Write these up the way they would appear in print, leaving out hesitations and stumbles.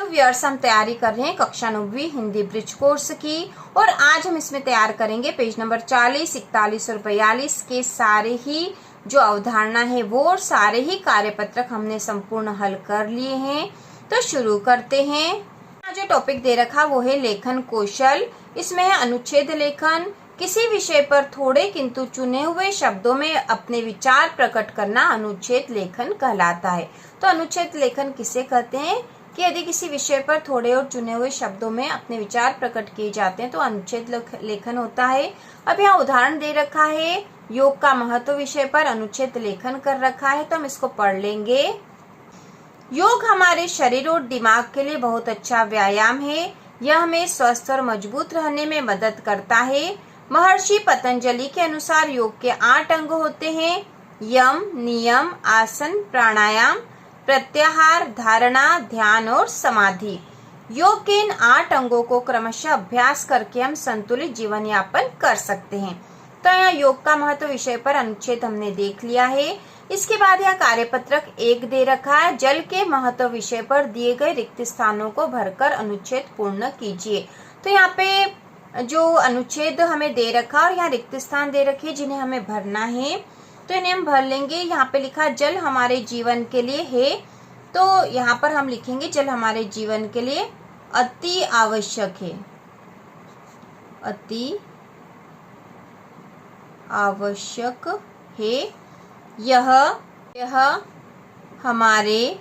तो व्यूअर्स, हम तैयारी कर रहे हैं कक्षा 9वीं हिंदी ब्रिज कोर्स की और आज हम इसमें तैयार करेंगे पेज नंबर 40, 41 और 42 के सारे ही जो अवधारणा है वो और सारे ही कार्यपत्रक हमने संपूर्ण हल कर लिए हैं। तो शुरू करते हैं। जो टॉपिक दे रखा वो है लेखन कौशल। इसमें है अनुच्छेद लेखन। किसी विषय पर थोड़े किंतु चुने हुए शब्दों में अपने विचार प्रकट करना अनुच्छेद लेखन कहलाता है। तो अनुच्छेद लेखन किसे कहते हैं कि यदि किसी विषय पर थोड़े और चुने हुए शब्दों में अपने विचार प्रकट किए जाते हैं तो अनुच्छेद लेखन होता है। अब यहाँ उदाहरण दे रखा है, योग का महत्व विषय पर अनुच्छेद लेखन कर रखा है, तो हम इसको पढ़ लेंगे। योग हमारे शरीर और दिमाग के लिए बहुत अच्छा व्यायाम है। यह हमें स्वस्थ और मजबूत रहने में मदद करता है। महर्षि पतंजलि के अनुसार योग के 8 अंग होते हैं: यम, नियम, आसन, प्राणायाम, प्रत्याहार, धारणा, ध्यान और समाधि। योग के इन 8 अंगों को क्रमशः अभ्यास करके हम संतुलित जीवन यापन कर सकते हैं। तो यहाँ योग का महत्व विषय पर अनुच्छेद हमने देख लिया है। इसके बाद यह कार्यपत्रक 1 दे रखा है, जल के महत्व विषय पर दिए गए रिक्त स्थानों को भरकर अनुच्छेद पूर्ण कीजिए। तो यहाँ पे जो अनुच्छेद हमें दे रखा और यहाँ रिक्त स्थान दे रखे जिन्हें हमें भरना है, तो इन्हें हम भर लेंगे। यहाँ पे लिखा जल हमारे जीवन के लिए है, तो यहाँ पर हम लिखेंगे जल हमारे जीवन के लिए अति आवश्यक है। अति आवश्यक है। यह हमारे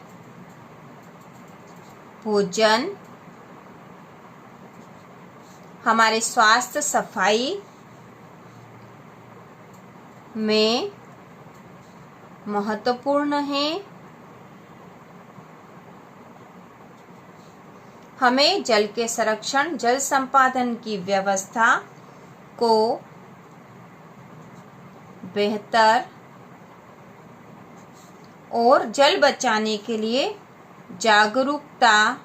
भोजन, हमारे स्वास्थ्य सफाई में महत्वपूर्ण है। हमें जल के संरक्षण, जल संपादन की व्यवस्था को बेहतर और जल बचाने के लिए जागरूकता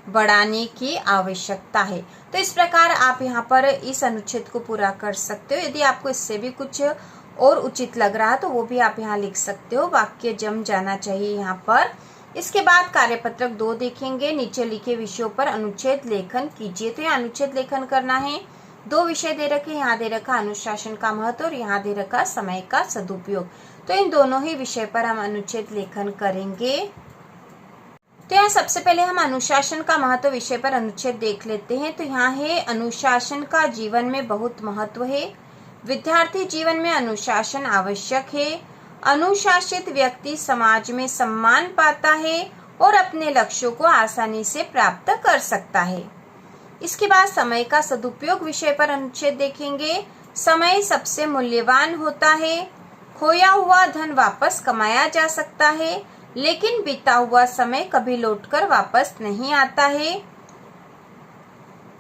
बढ़ाने की आवश्यकता है। तो इस प्रकार आप यहाँ पर इस अनुच्छेद को पूरा कर सकते हो। यदि आपको इससे भी कुछ और उचित लग रहा है तो वो भी आप यहाँ लिख सकते हो। वाक्य जम जाना चाहिए यहाँ पर। इसके बाद कार्यपत्रक 2 देखेंगे। नीचे लिखे विषयों पर अनुच्छेद लेखन कीजिए। तो यहाँ अनुच्छेद लेखन करना है। 2 विषय दे रखे, यहाँ दे रखा अनुशासन का महत्व और यहाँ दे रखा समय का सदुपयोग। तो इन दोनों ही विषय पर हम अनुच्छेद लेखन करेंगे। तो यहाँ सबसे पहले हम अनुशासन का महत्व विषय पर अनुच्छेद देख लेते हैं। तो यहाँ है अनुशासन का जीवन में बहुत महत्व है। विद्यार्थी जीवन में अनुशासन आवश्यक है। अनुशासित व्यक्ति समाज में सम्मान पाता है और अपने लक्ष्यों को आसानी से प्राप्त कर सकता है। इसके बाद समय का सदुपयोग विषय पर अनुच्छेद देखेंगे। समय सबसे मूल्यवान होता है। खोया हुआ धन वापस कमाया जा सकता है, लेकिन बीता हुआ समय कभी लौटकर वापस नहीं आता है।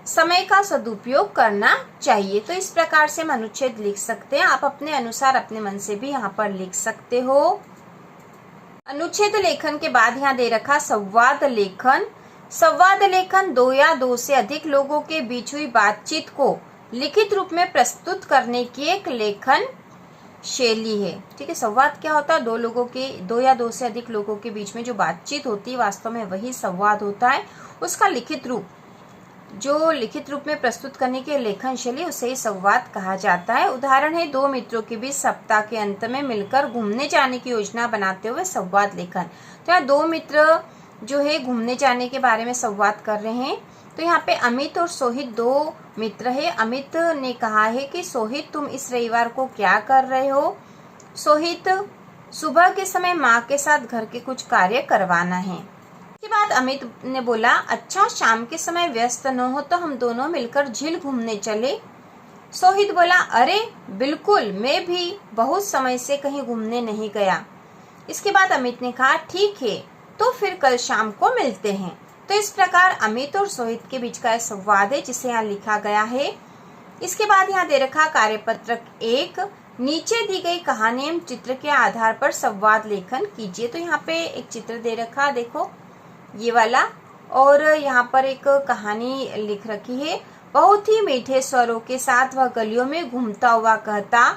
समय का सदुपयोग करना चाहिए। तो इस प्रकार से हम अनुच्छेद लिख सकते हैं। आप अपने अनुसार अपने मन से भी यहाँ पर लिख सकते हो। अनुच्छेद लेखन के बाद यहाँ दे रखा संवाद लेखन। संवाद लेखन 2 या 2 से अधिक लोगों के बीच हुई बातचीत को लिखित रूप में प्रस्तुत करने की एक लेखन शैली है। ठीक है, संवाद क्या होता है? 2 या 2 से अधिक लोगों के बीच में जो बातचीत होती है वास्तव में वही संवाद होता है। उसका लिखित रूप, जो लिखित रूप में प्रस्तुत करने की लेखन शैली, उसे ही संवाद कहा जाता है। उदाहरण है 2 मित्रों के बीच सप्ताह के अंत में मिलकर घूमने जाने की योजना बनाते हुए संवाद लेखन। तो यहाँ 2 मित्र जो है घूमने जाने के बारे में संवाद कर रहे हैं। तो यहाँ पे अमित और सोहित 2 मित्र है। अमित ने कहा है कि सोहित, तुम इस रविवार को क्या कर रहे हो? सोहित, सुबह के समय माँ के साथ घर के कुछ कार्य करवाना है। इसके बाद अमित ने बोला, अच्छा, शाम के समय व्यस्त न हो तो हम दोनों मिलकर झील घूमने चले। सोहित बोला, अरे बिल्कुल, मैं भी बहुत समय से कहीं घूमने नहीं गया। इसके बाद अमित ने कहा, ठीक है, तो फिर कल शाम को मिलते हैं। तो इस प्रकार अमित और सोहित के बीच का संवाद है जिसे यहाँ लिखा गया है। इसके बाद यहाँ दे रखा कार्यपत्रक 1। नीचे दी गई कहानी एवं चित्र के आधार पर संवाद लेखन कीजिए। तो यहाँ पे एक चित्र दे रखा, देखो ये वाला, और यहाँ पर एक कहानी लिख रखी है। बहुत ही मीठे स्वरों के साथ वह गलियों में घूमता हुआ कहता,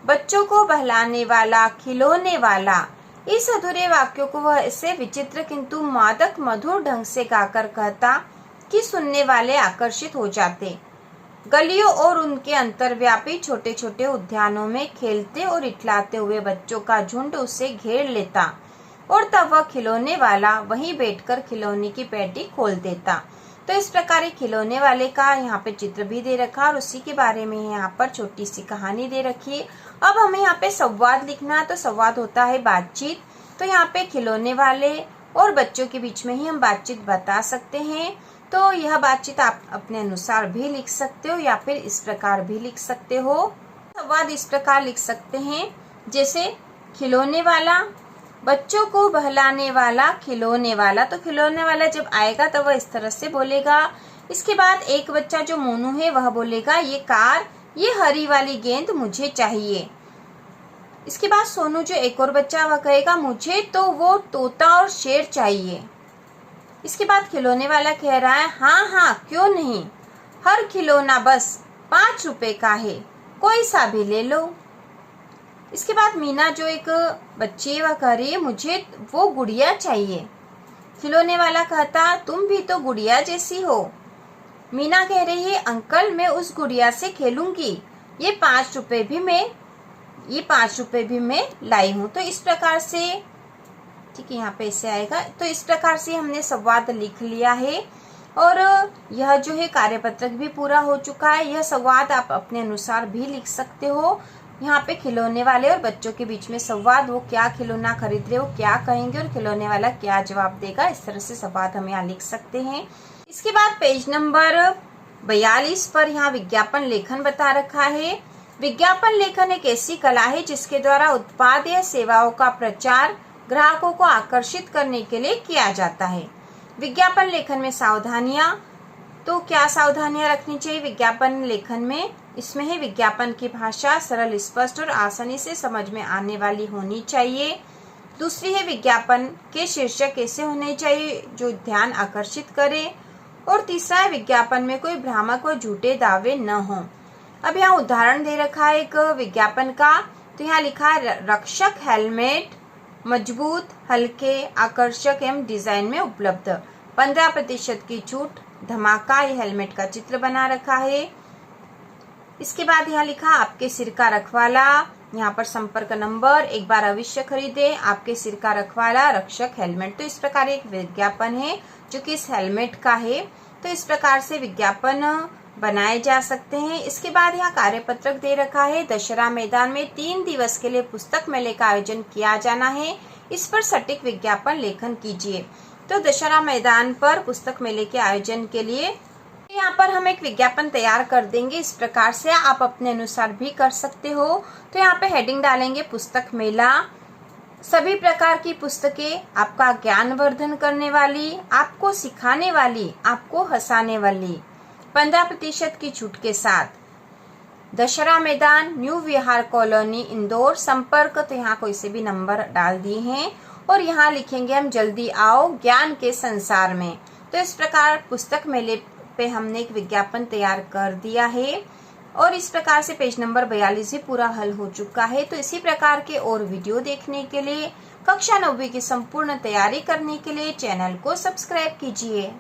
बच्चों को बहलाने वाला, खिलौने वाला, इस अधूरे वाक्यों को वह ऐसे विचित्र किंतु मादक मधुर ढंग से गाकर कहता कि सुनने वाले आकर्षित हो जाते। गलियों और उनके अंतर्व्यापी छोटे छोटे उद्यानों में खेलते और इठलाते हुए बच्चों का झुंड उसे घेर लेता और तब वह खिलौने वाला वहीं बैठकर खिलौने की पेटी खोल देता। तो इस प्रकार खिलौने वाले का यहाँ पे चित्र भी दे रखा और उसी के बारे में यहाँ पर छोटी सी कहानी दे रखी है। अब हमें यहाँ पे संवाद लिखना है, तो संवाद होता है बातचीत। तो यहाँ पे खिलौने वाले और बच्चों के बीच में ही हम बातचीत बता सकते हैं। तो यह बातचीत आप अपने अनुसार भी लिख सकते हो या फिर इस प्रकार भी लिख सकते हो। संवाद इस प्रकार लिख सकते हैं, जैसे खिलौने वाला, बच्चों को बहलाने वाला खिलौने वाला। तो खिलौने वाला जब आएगा तो वह इस तरह से बोलेगा। इसके बाद एक बच्चा जो मोनू है वह बोलेगा, ये कार, ये हरी वाली गेंद मुझे चाहिए। इसके बाद सोनू जो एक और बच्चा वह कहेगा, मुझे तो वो तोता और शेर चाहिए। इसके बाद खिलौने वाला कह रहा है, हाँ हाँ क्यों नहीं, हर खिलौना बस 5 रुपए का है, कोई सा भी ले लो। इसके बाद मीना जो एक बच्ची है वह कह रही है, मुझे वो गुड़िया चाहिए। खिलौने वाला कहता, तुम भी तो गुड़िया जैसी हो। मीना कह रही है, अंकल मैं उस गुड़िया से खेलूंगी, ये 5 रुपए भी मैं लाई हूँ। तो इस प्रकार से, ठीक है, यहाँ पे ऐसे आएगा। तो इस प्रकार से हमने संवाद लिख लिया है और यह जो है कार्यपत्रक भी पूरा हो चुका है। यह संवाद आप अपने अनुसार भी लिख सकते हो। यहाँ पे खिलौने वाले और बच्चों के बीच में संवाद, वो क्या खिलौना खरीद रहे, वो क्या कहेंगे और खिलौने वाला क्या जवाब देगा, इस तरह से संवाद हम यहाँ लिख सकते हैं। इसके बाद पेज नंबर 42 पर यहाँ विज्ञापन लेखन बता रखा है। विज्ञापन लेखन एक ऐसी कला है जिसके द्वारा उत्पाद या सेवाओं का प्रचार ग्राहकों को आकर्षित करने के लिए किया जाता है। विज्ञापन लेखन में सावधानियां, तो क्या सावधानियां रखनी चाहिए विज्ञापन लेखन में? इसमें है विज्ञापन की भाषा सरल, स्पष्ट और आसानी से समझ में आने वाली होनी चाहिए। दूसरी है विज्ञापन के शीर्षक ऐसे होने चाहिए जो ध्यान आकर्षित करे। और तीसरा है विज्ञापन में कोई भ्रामक व झूठे दावे न हो। अब यहाँ उदाहरण दे रखा है एक विज्ञापन का, तो यहाँ लिखा है, रक्षक हेलमेट मजबूत, हल्के, आकर्षक एवं डिजाइन में उपलब्ध, 15% की छूट, धमाका। ये हेलमेट का चित्र बना रखा है। इसके बाद यहाँ लिखा, आपके सिर का रखवाला, यहाँ पर संपर्क नंबर, एक बार अवश्य खरीदे, आपके सिर का रखवाला रक्षक हेलमेट। तो इस प्रकार एक विज्ञापन है जो कि इस हेलमेट का है। तो इस प्रकार से विज्ञापन बनाए जा सकते हैं। इसके बाद यहाँ कार्यपत्रक दे रखा है, दशहरा मैदान में 3 दिवस के लिए पुस्तक मेले का आयोजन किया जाना है, इस पर सटीक विज्ञापन लेखन कीजिए। तो दशहरा मैदान पर पुस्तक मेले के आयोजन के लिए यहाँ पर हम एक विज्ञापन तैयार कर देंगे। इस प्रकार से आप अपने अनुसार भी कर सकते हो। तो यहाँ पे हेडिंग डालेंगे, पुस्तक मेला, सभी प्रकार की पुस्तकें, आपका ज्ञानवर्धन करने वाली, आपको सिखाने वाली, आपको हंसाने वाली, 15% की छूट के साथ, दशहरा मैदान, न्यू विहार कॉलोनी, इंदौर। संपर्क, तो यहाँ कोई से भी नंबर डाल दिए हैं और यहाँ लिखेंगे हम, जल्दी आओ ज्ञान के संसार में। तो इस प्रकार पुस्तक मेले पे हमने एक विज्ञापन तैयार कर दिया है और इस प्रकार से पेज नंबर 42 भी पूरा हल हो चुका है। तो इसी प्रकार के और वीडियो देखने के लिए, कक्षा 9वीं की संपूर्ण तैयारी करने के लिए चैनल को सब्सक्राइब कीजिए।